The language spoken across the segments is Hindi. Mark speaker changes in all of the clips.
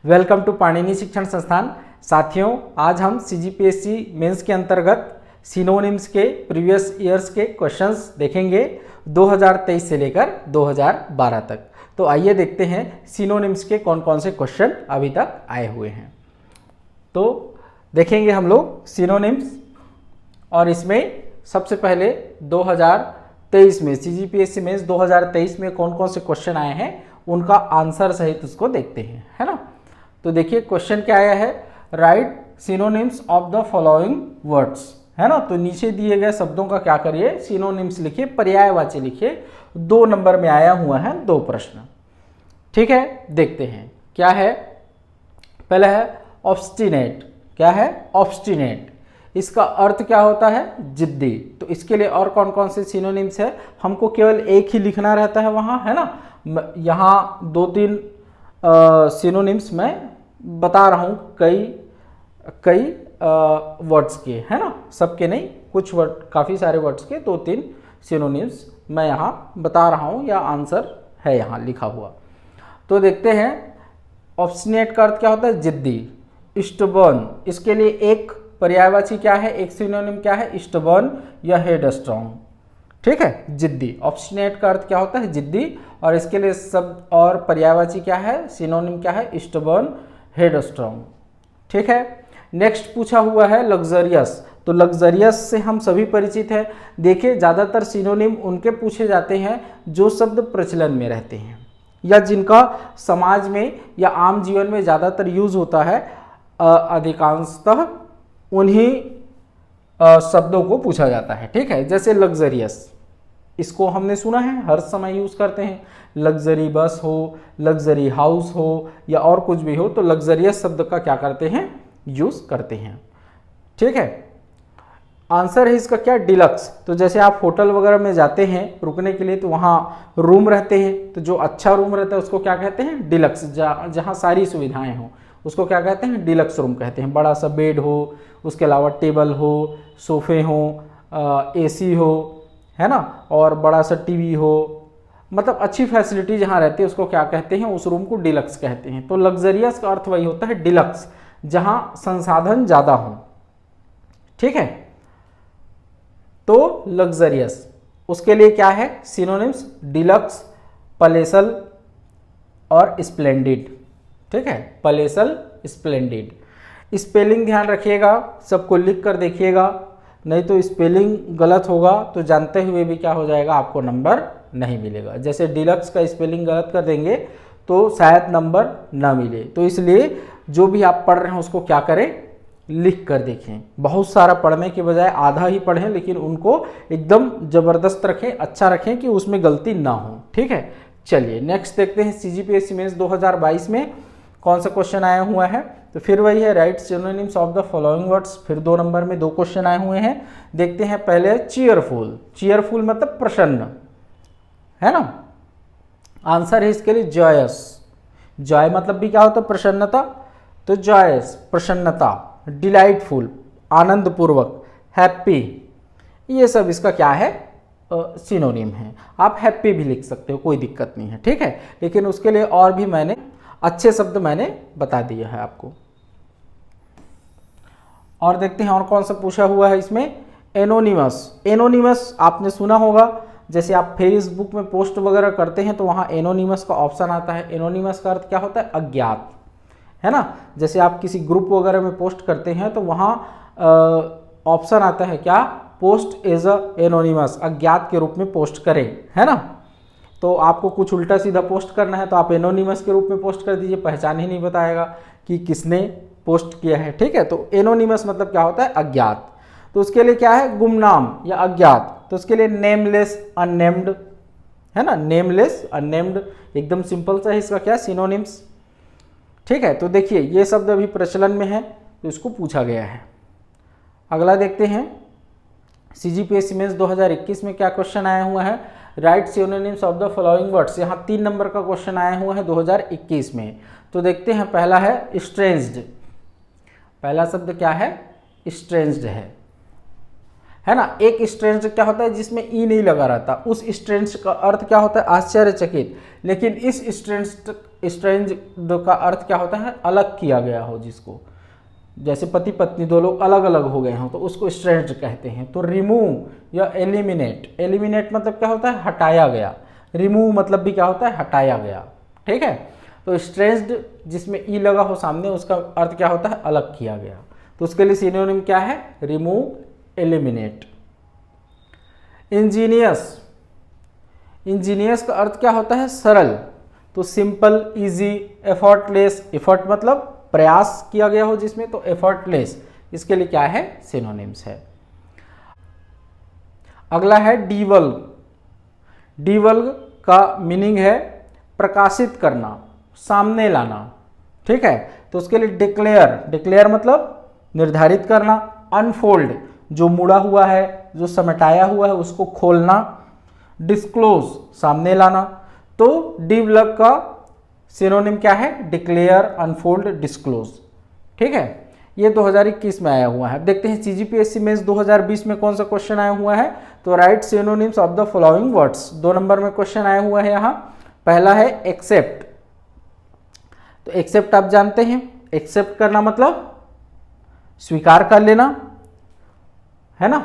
Speaker 1: वेलकम टू पाणिनि शिक्षण संस्थान। साथियों, आज हम सीजीपीएससी मेंस के अंतर्गत सिनोनिम्स के प्रीवियस ईयर्स के क्वेश्चंस देखेंगे 2023 से लेकर 2012 तक। तो आइए देखते हैं सिनोनिम्स के कौन कौन से क्वेश्चन अभी तक आए हुए हैं। तो देखेंगे हम लोग सिनोनिम्स, और इसमें सबसे पहले 2023 में सीजीपीएससी मेंस 2023 में कौन कौन से क्वेश्चन आए हैं उनका आंसर सहित उसको देखते हैं, है ना। तो देखिए क्वेश्चन क्या आया है, right synonyms of the following words, है ना। तो नीचे दिए गए शब्दों का क्या करिए, सिनोनिम्स लिखिए, पर्यायवाची लिखिए। 2 नंबर में आया हुआ है 2 प्रश्न, ठीक है। देखते हैं क्या है। पहला है ऑब्स्टिनेट। क्या है? ऑब्स्टिनेट। इसका अर्थ क्या होता है? जिद्दी। तो इसके लिए और कौन कौन से सिनोनिम्स है, हमको केवल एक ही लिखना रहता है वहाँ, है ना। यहाँ 2-3 सिनोनिम्स मैं बता रहा हूँ, कई वर्ड्स के, है ना, सबके नहीं, कुछ वर्ड, काफ़ी सारे वर्ड्स के 2-3 सिनोनिम्स मैं यहाँ बता रहा हूँ, या आंसर है यहाँ लिखा हुआ। तो देखते हैं ऑब्स्टिनेट का अर्थ क्या होता है? जिद्दी। स्टबर्न, इसके लिए एक पर्यायवाची क्या है, एक सिनोनिम क्या है? स्टबर्न या हेडस्ट्रॉन्ग, ठीक है। जिद्दी, ऑब्स्टिनेट का अर्थ क्या होता है? जिद्दी, और इसके लिए शब्द और पर्यायवाची क्या है, सिनोनिम क्या है? स्टबर्न, हेडस्ट्रॉन्ग, ठीक है। नेक्स्ट पूछा हुआ है लग्जरियस। तो लग्जरियस से हम सभी परिचित हैं। देखिए ज़्यादातर सिनोनिम उनके पूछे जाते हैं जो शब्द प्रचलन में रहते हैं, या जिनका समाज में या आम जीवन में ज़्यादातर यूज होता है। अधिकांशतः उन्हीं शब्दों को पूछा जाता है, ठीक है। जैसे लग्जरियस, इसको हमने सुना है, हर समय यूज करते हैं। लग्जरी बस हो, लग्जरी हाउस हो, या और कुछ भी हो, तो लग्जरियस शब्द का क्या करते हैं? यूज करते हैं, ठीक है। आंसर है इसका क्या? डिलक्स। तो जैसे आप होटल वगैरह में जाते हैं रुकने के लिए, तो वहाँ रूम रहते हैं, तो जो अच्छा रूम रहता है उसको क्या कहते हैं? डिलक्स। जहाँ सारी सुविधाएं हों उसको क्या कहते हैं? डिलक्स रूम कहते हैं। बड़ा सा बेड हो, उसके अलावा टेबल हो, सोफे हो, एसी हो, है ना, और बड़ा सा टीवी हो, मतलब अच्छी फैसिलिटी जहाँ रहती है उसको क्या कहते हैं? उस रूम को डिलक्स कहते हैं। तो लग्जरियस का अर्थ वही होता है डिलक्स, जहाँ संसाधन ज़्यादा हों, ठीक है। तो लग्जरियस, उसके लिए क्या है सिनोनिम्स? डिलक्स, पलेसल और स्प्लेंडिड, ठीक है। पलेसल, स्प्लेंडिड। स्पेलिंग ध्यान रखिएगा, सबको लिख कर देखिएगा, नहीं तो स्पेलिंग गलत होगा तो जानते हुए भी क्या हो जाएगा, आपको नंबर नहीं मिलेगा। जैसे डिलक्स का स्पेलिंग गलत कर देंगे तो शायद नंबर ना मिले। तो इसलिए जो भी आप पढ़ रहे हैं उसको क्या करें, लिख कर देखें। बहुत सारा पढ़ने के बजाय आधा ही पढ़ें, लेकिन उनको एकदम ज़बरदस्त रखें, अच्छा रखें कि उसमें गलती ना हो, ठीक है। चलिए नेक्स्ट देखते हैं सीजीपीएससी मेंस 2022 में कौन सा क्वेश्चन आया हुआ है। तो फिर वही है, right synonyms of the following words. फिर 2 नंबर में 2 क्वेश्चन आए हुए हैं। देखते हैं पहले चीयरफुल। चीयरफुल मतलब प्रसन्न, है ना। आंसर है इसके लिए जॉयस। जॉय मतलब भी क्या होता है? प्रसन्नता। तो जॉयस प्रसन्नता, डिलाइटफुल आनंदपूर्वक, हैप्पी, ये सब इसका क्या है? सिनोनिम है। आप हैप्पी भी लिख सकते हो, कोई दिक्कत नहीं है, ठीक है। लेकिन उसके लिए और भी मैंने अच्छे शब्द मैंने बता दिया है आपको। और देखते हैं और कौन सा पूछा हुआ है इसमें। एनोनिमस। एनोनिमस आपने सुना होगा, जैसे आप फेसबुक में पोस्ट वगैरह करते हैं तो वहाँ एनोनिमस का ऑप्शन आता है। एनोनिमस का अर्थ क्या होता है? अज्ञात, है ना। जैसे आप किसी ग्रुप वगैरह में पोस्ट करते हैं तो वहाँ ऑप्शन आता है क्या? पोस्ट एज अ एनोनिमस, अज्ञात के रूप में पोस्ट करें, है ना। तो आपको कुछ उल्टा सीधा पोस्ट करना है तो आप एनोनिमस के रूप में पोस्ट कर दीजिए, पहचान ही नहीं बताएगा कि किसने पोस्ट किया है, ठीक है। तो एनोनिमस मतलब क्या होता है? अज्ञात। तो उसके लिए क्या है? गुमनाम या अज्ञात। तो उसके लिए नेमलेस, अननेम्ड, है ना। नेमलेस, अननेम्ड, एकदम सिंपल सा है इसका क्या सिनोनिम्स, ठीक है। तो देखिए ये शब्द अभी प्रचलन में है तो इसको पूछा गया है। अगला देखते हैं सीजीपीएससी मेंस 2021 में क्या क्वेश्चन आया हुआ है। Right synonyms of the following words. यहाँ 3 नंबर का क्वेश्चन आया हुआ है 2021 में। तो देखते हैं, पहला है स्ट्रेंज्ड। पहला शब्द क्या है? स्ट्रेंज्ड है। है ना। एक स्ट्रेंज्ड क्या होता है जिसमें ई नहीं लगा रहता, उस स्ट्रेंज्ड का अर्थ क्या होता है आश्चर्यचकित। लेकिन इस स्ट्रेंज्ड का अर्थ क्या होता है अलग किया गया हो जिसको, जैसे पति पत्नी दो लोग अलग अलग हो गए हों तो उसको स्ट्रेंज्ड कहते हैं। तो रिमूव या एलिमिनेट, एलिमिनेट मतलब क्या होता है हटाया गया, रिमूव मतलब भी क्या होता है हटाया गया, ठीक है। तो स्ट्रेंज्ड जिसमें ई लगा हो सामने उसका अर्थ क्या होता है अलग किया गया, तो उसके लिए सिनोनिम क्या है रिमूव, एलिमिनेट। इंजीनियस, इंजीनियस का अर्थ क्या होता है सरल, तो सिंपल, इजी, एफर्टलेस, एफर्ट मतलब प्रयास किया गया हो जिसमें, तो एफर्टलेस, इसके लिए क्या है सिनोनिम्स है। अगला है डीवल्ग, डीवल्ग का मीनिंग है प्रकाशित करना, सामने लाना, ठीक है। तो उसके लिए डिक्लेयर, डिक्लेयर मतलब निर्धारित करना, अनफोल्ड जो मुड़ा हुआ है जो समेटाया हुआ है उसको खोलना, डिस्क्लोज सामने लाना। तो डीवल्ग का सिनोनिम क्या है डिक्लेयर, अनफोल्ड, डिस्क्लोज, ठीक है। ये 2021 में आया हुआ है। देखते हैं सीजीपीएससी मेंस 2020 में कौन सा क्वेश्चन आया हुआ है। तो right synonyms of the following words, 2 number में क्वेश्चन आया हुआ है यहाँ। पहला है एक्सेप्ट, तो एक्सेप्ट आप जानते हैं, एक्सेप्ट करना मतलब स्वीकार कर लेना, है ना,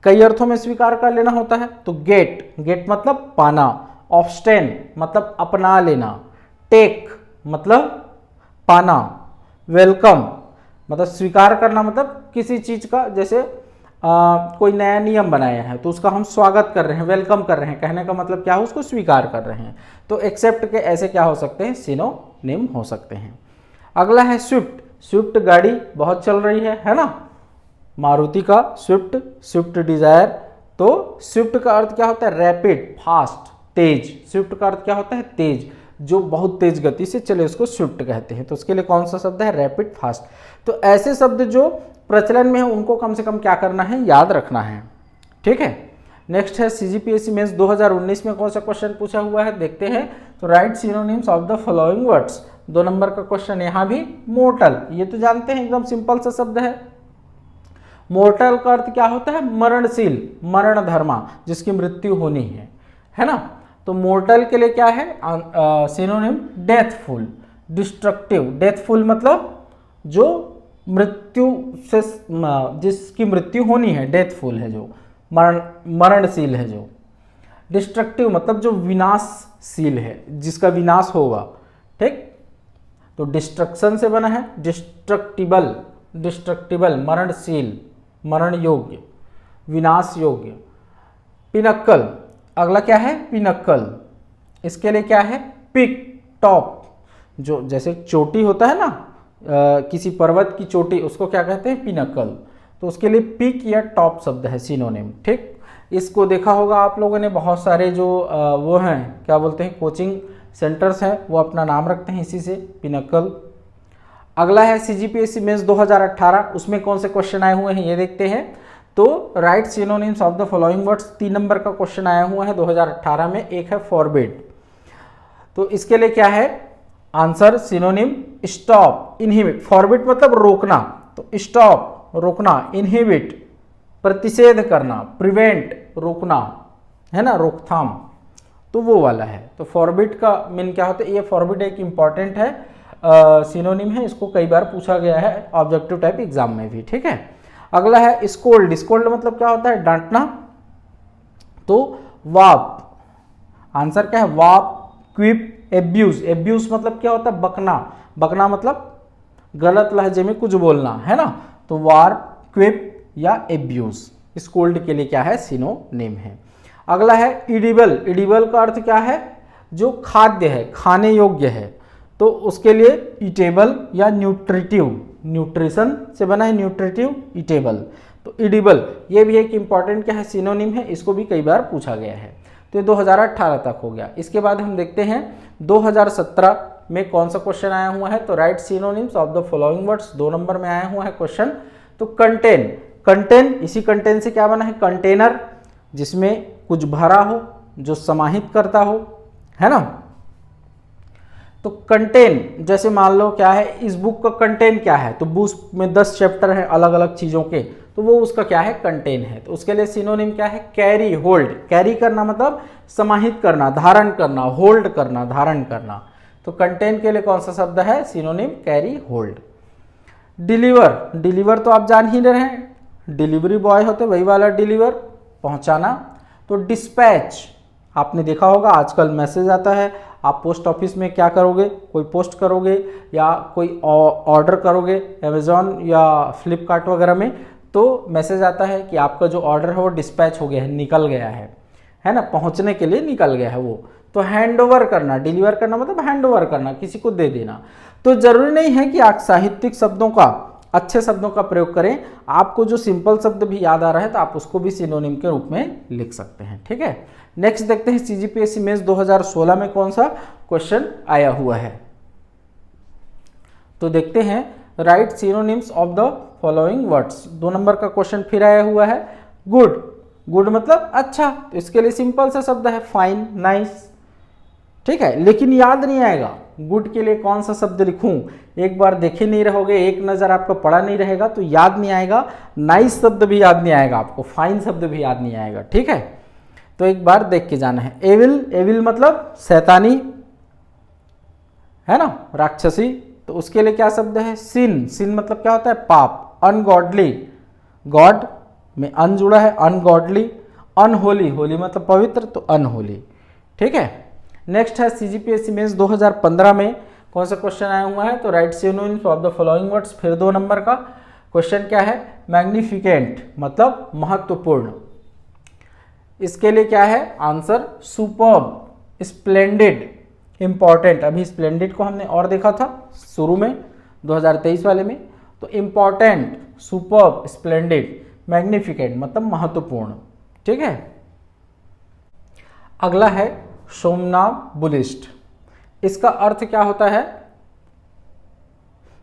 Speaker 1: कई अर्थों में स्वीकार कर लेना होता है। तो गेट, गेट मतलब पाना, ऑब्स्टेन मतलब अपना लेना, टेक मतलब पाना, वेलकम मतलब स्वीकार करना, मतलब किसी चीज का जैसे कोई नया नियम बनाया है तो उसका हम स्वागत कर रहे हैं, वेलकम कर रहे हैं, कहने का मतलब क्या है उसको स्वीकार कर रहे हैं। तो एक्सेप्ट के ऐसे क्या हो सकते हैं सिनोनिम हो सकते हैं। अगला है स्विफ्ट, स्विफ्ट गाड़ी बहुत चल रही है ना, मारुति का स्विफ्ट, स्विफ्ट डिजायर। तो स्विफ्ट का अर्थ क्या होता है रैपिड, फास्ट, तेज, स्विफ्ट का अर्थ क्या होता है तेज, जो बहुत तेज गति से चले उसको स्विफ्ट कहते हैं। तो उसके लिए कौन सा शब्द है रैपिड, फास्ट। तो ऐसे शब्द जो प्रचलन में है उनको कम से कम क्या करना है याद रखना है, ठीक है। नेक्स्ट है सीजीपीएससी मेंस 2019 में कौन सा क्वेश्चन पूछा हुआ है देखते हैं। तो right synonyms of the following words, 2 number का क्वेश्चन यहाँ भी मोर्टल, ये तो जानते हैं एकदम सिंपल सा शब्द है। मोर्टल का अर्थ क्या होता है मरणशील, मरण धर्मा, जिसकी मृत्यु होनी है ना। तो मोर्टल के लिए क्या है सिनोनिम डेथफुल, डिस्ट्रक्टिव, डेथफुल मतलब जो मृत्यु से, जिसकी मृत्यु होनी है डेथफुल है, जो मरणशील है, जो डिस्ट्रक्टिव मतलब जो विनाशशील है, जिसका विनाश होगा, ठीक। तो डिस्ट्रक्शन से बना है डिस्ट्रक्टिबल, डिस्ट्रक्टिबल मरणशील, मरण योग्य, विनाश योग्य। पिनक्कल, अगला क्या है पिनक्कल, इसके लिए क्या है पिक, टॉप, जो जैसे चोटी होता है ना किसी पर्वत की चोटी, उसको क्या कहते हैं पिनक्कल। तो उसके लिए पिक या टॉप शब्द है सिनोनिम, ठीक। इसको देखा होगा आप लोगों ने, बहुत सारे जो वो हैं क्या बोलते हैं कोचिंग सेंटर्स हैं वो अपना नाम रखते हैं इसी से, पिनक्कल। अगला है सीजीपीएससी मेंस 2018, उसमें कौन से क्वेश्चन आए हुए हैं ये देखते हैं। तो right synonyms of the following words, 3 number का क्वेश्चन आया हुआ है 2018 में। एक है फॉरबिड, तो इसके लिए क्या है answer synonym stop, inhibit, forbid मतलब रोकना, तो स्टॉप रोकना, इनहिबिट प्रतिषेध करना, प्रिवेंट रोकना, है ना रोकथाम, तो वो वाला है। तो फॉरबिड का मीन क्या होता है, ये फॉरबिड एक इंपॉर्टेंट है सिनोनिम है, इसको कई बार पूछा गया है ऑब्जेक्टिव टाइप एग्जाम में भी, ठीक है। अगला है स्कोल्ड, स्कोल्ड मतलब क्या होता है डांटना, तो वाप, आंसर क्या है वाप, क्विप, एब्यूज, एब्यूज मतलब क्या होता है बकना, बकना मतलब गलत लहजे में कुछ बोलना, है ना। तो वार, क्विप या एब्यूज, स्कोल्ड के लिए क्या है सिनोनिम है। अगला है इडिबल, इडिबल का अर्थ क्या है जो खाद्य है, खाने योग्य है, तो उसके लिए इटेबल या न्यूट्रिटिव, न्यूट्रिशन से बना है न्यूट्रिटिव, इटेबल, तो इडिबल ये भी एक इंपॉर्टेंट क्या है सिनोनिम है, इसको भी कई बार पूछा गया है। तो ये 2018 तक हो गया। इसके बाद हम देखते हैं 2017 में कौन सा क्वेश्चन आया हुआ है। तो right synonyms of the following words, 2 number में आया हुआ है क्वेश्चन। तो कंटेन, कंटेन इसी कंटेन से क्या बना है कंटेनर, जिसमें कुछ भरा हो, जो समाहित करता हो, है ना। तो कंटेन जैसे मान लो क्या है इस बुक का कंटेन क्या है, तो बुक में 10 चैप्टर हैं अलग अलग चीज़ों के, तो वो उसका क्या है, कंटेन है। तो उसके लिए सिनोनिम क्या है, कैरी, होल्ड। कैरी करना मतलब समाहित करना, धारण करना, होल्ड करना, धारण करना। तो कंटेन के लिए कौन सा शब्द है, synonym carry, hold. Deliver, deliver तो आप जान ही रहे हैं, डिलीवरी बॉय होते वही वाला डिलीवर, पहुंचाना। तो डिस्पैच, आपने देखा होगा आजकल मैसेज आता है, आप पोस्ट ऑफिस में क्या करोगे, कोई पोस्ट करोगे या कोई ऑर्डर करोगे अमेज़ॉन या फ्लिपकार्ट वगैरह में, तो मैसेज आता है कि आपका जो ऑर्डर है वो डिस्पैच हो गया है, निकल गया है ना, पहुंचने के लिए निकल गया है वो। तो हैंड ओवर करना, डिलीवर करना मतलब हैंड ओवर करना, किसी को दे देना। तो जरूरी नहीं है कि आप साहित्यिक शब्दों का, अच्छे शब्दों का प्रयोग करें, आपको जो सिंपल शब्द भी याद आ रहा है तो आप उसको भी सिनोनिम के रूप में लिख सकते हैं, ठीक है। नेक्स्ट देखते हैं सीजीपीएससी मेंस 2016 में कौन सा क्वेश्चन आया हुआ है। तो देखते हैं, right synonyms of the following words. 2 number का क्वेश्चन फिर आया हुआ है। गुड, गुड मतलब अच्छा, तो इसके लिए सिंपल सा शब्द है फाइन, नाइस, ठीक है। लेकिन याद नहीं आएगा, गुड के लिए कौन सा शब्द लिखूं, एक बार देखे नहीं रहोगे, एक नज़र आपको पढ़ा नहीं रहेगा तो याद नहीं आएगा, नाइस शब्द भी याद नहीं आएगा आपको, फाइन शब्द भी याद नहीं आएगा, ठीक है। तो एक बार देख के जाना है। एविल, एविल मतलब शैतानी, है ना, राक्षसी, तो उसके लिए क्या शब्द है, सिन, सिन मतलब क्या होता है, पाप। अनगॉडली, गॉड में अन जुड़ा है, अनगॉडली। अनहोली, होली मतलब पवित्र, तो अनहोली, ठीक है। नेक्स्ट है सीजीपीएससी मेंस 2015 में कौन सा क्वेश्चन आया हुआ है, तो right synonyms of the following words. फिर 2 नंबर का क्वेश्चन क्या है, मैग्निफिकेंट मतलब महत्वपूर्ण। इसके लिए क्या है आंसर, सुपर्ब, स्प्लेंडिड, इंपॉर्टेंट। अभी स्प्लेंडिड को हमने और देखा था शुरू में 2023 वाले में। तो इंपॉर्टेंट, सुपर्ब, स्प्लेंडिड, मैग्निफिकेंट मतलब महत्वपूर्ण, ठीक है। अगला है सोमनाम्बुलिस्ट। इसका अर्थ क्या होता है,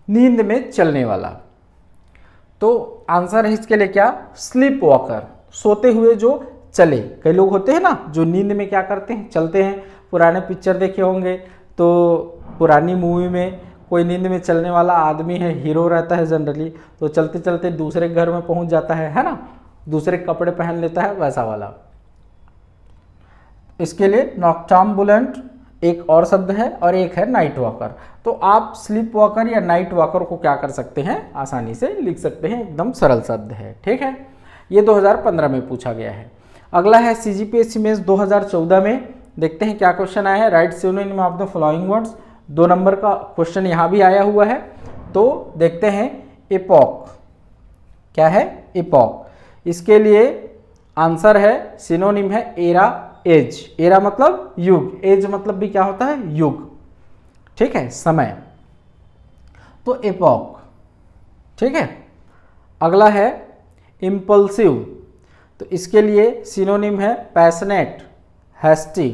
Speaker 1: नींद में चलने वाला। तो आंसर है इसके लिए क्या, स्लीप वॉकर, सोते हुए जो चले। कई लोग होते हैं ना जो नींद में क्या करते हैं, चलते हैं। पुराने पिक्चर देखे होंगे तो पुरानी मूवी में कोई नींद में चलने वाला आदमी है, हीरो रहता है जनरली, तो चलते चलते दूसरे घर में पहुंच जाता है ना, दूसरे कपड़े पहन लेता है, वैसा वाला। इसके लिए नॉक्टाम्बुलेंट एक और शब्द है और एक है नाइट वॉकर। तो आप स्लीप वॉकर या नाइट वॉकर को क्या कर सकते हैं, आसानी से लिख सकते हैं, एकदम सरल शब्द है, ठीक है। ये 2015 में पूछा गया है। अगला है सीजीपीएससी मेंस 2014 में, देखते हैं क्या क्वेश्चन आया है। Right synonym of the following words. 2 number का क्वेश्चन यहाँ भी आया हुआ है। तो देखते हैं, एपॉक, क्या है, एपॉक। इसके लिए आंसर है, सिनोनिम है एरा, एज। एरा मतलब युग, एज मतलब भी क्या होता है, युग, ठीक है, समय। तो एपॉक, ठीक है। अगला है इम्पल्सिव। तो इसके लिए सिनोनिम है पैशनेट, हैस्टी,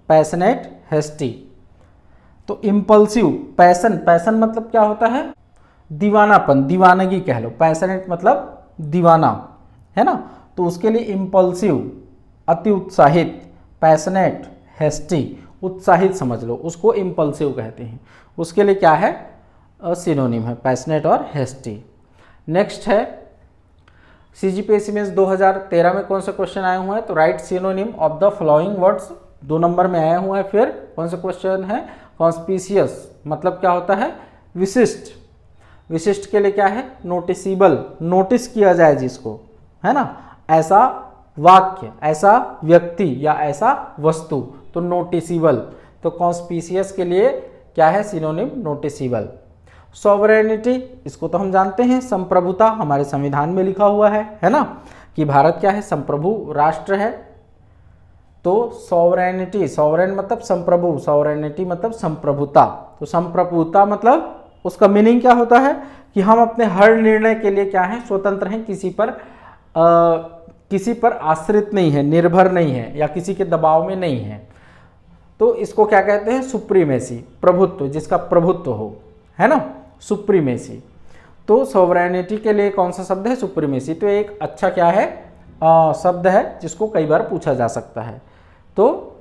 Speaker 1: पैशनेट, हैस्टी। तो इम्पल्सिव, पैशन, पैशन मतलब क्या होता है, दीवानापन, दीवानगी कह लो। पैशनेट मतलब दीवाना, है ना। तो उसके लिए इम्पल्सिव, अति उत्साहित, पैशनेट, हैस्टी, उत्साहित समझ लो, उसको इम्पल्सिव कहते हैं। उसके लिए क्या है, सिनोनिम है पैशनेट और हैस्टी। नेक्स्ट है सीजीपीएससी में 2013 में कौन सा क्वेश्चन आया हुआ है, तो right synonym of the following words. 2 number में आया हुआ है। फिर कौन सा क्वेश्चन है, कॉन्स्पिशियस मतलब क्या होता है, विशिष्ट। विशिष्ट के लिए क्या है, नोटिसेबल, नोटिस किया जाए जिसको, है ना, ऐसा वाक्य, ऐसा व्यक्ति या ऐसा वस्तु, तो नोटिसेबल। तो कॉन्स्पिशियस के लिए क्या है, सिनोनिम नोटिसेबल। सॉवरेनिटी, इसको तो हम जानते हैं, संप्रभुता, हमारे संविधान में लिखा हुआ है ना, कि भारत क्या है, संप्रभु राष्ट्र है। तो सॉवरेनिटी, सॉवरेन मतलब संप्रभु, सॉवरेनिटी मतलब संप्रभुता। तो संप्रभुता मतलब उसका मीनिंग क्या होता है कि हम अपने हर निर्णय के लिए क्या है, स्वतंत्र हैं, किसी पर आश्रित नहीं है, निर्भर नहीं है, या किसी के दबाव में नहीं है। तो इसको क्या कहते हैं, सुप्रीमेसी, प्रभुत्व, जिसका प्रभुत्व हो, है ना, सुप्रीमेसी। तो सॉवरेनिटी के लिए कौन सा शब्द है, सुप्रीमेसी। तो एक अच्छा क्या है, शब्द है जिसको कई बार पूछा जा सकता है, तो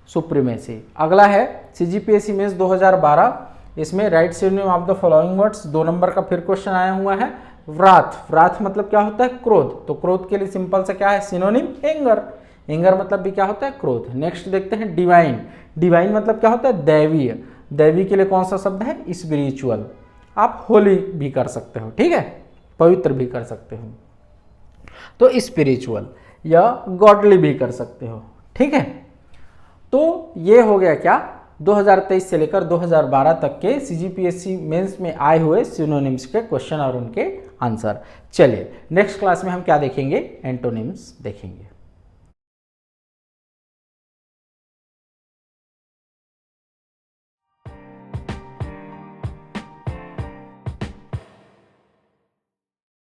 Speaker 1: सुप्रीमेसी। अगला है सीजीपीएससी मेंस 2012। इसमें right synonym of the following words. 2 number का फिर क्वेश्चन आया हुआ है। व्राथ, व्राथ मतलब क्या होता है? क्रोध। तो क्रोध के लिए सिंपल से क्या है सिनोनिम? एंगर। एंगर मतलब भी क्या होता है? क्रोध। नेक्स्ट देखते हैं डिवाइन। डिवाइन मतलब क्या होता है? दैवीय। दैवी के लिए कौन सा शब्द है? स्पिरिचुअल। आप होली भी कर सकते हो, ठीक है, पवित्र भी कर सकते हो, तो स्पिरिचुअल या गॉडली भी कर सकते हो, ठीक है। तो ये हो गया क्या 2023 से लेकर 2012 तक के सीजीपीएससी मेंस में आए हुए सिनोनिम्स के क्वेश्चन और उनके आंसर। चलिए नेक्स्ट क्लास में हम क्या देखेंगे? एंटोनिम्स देखेंगे।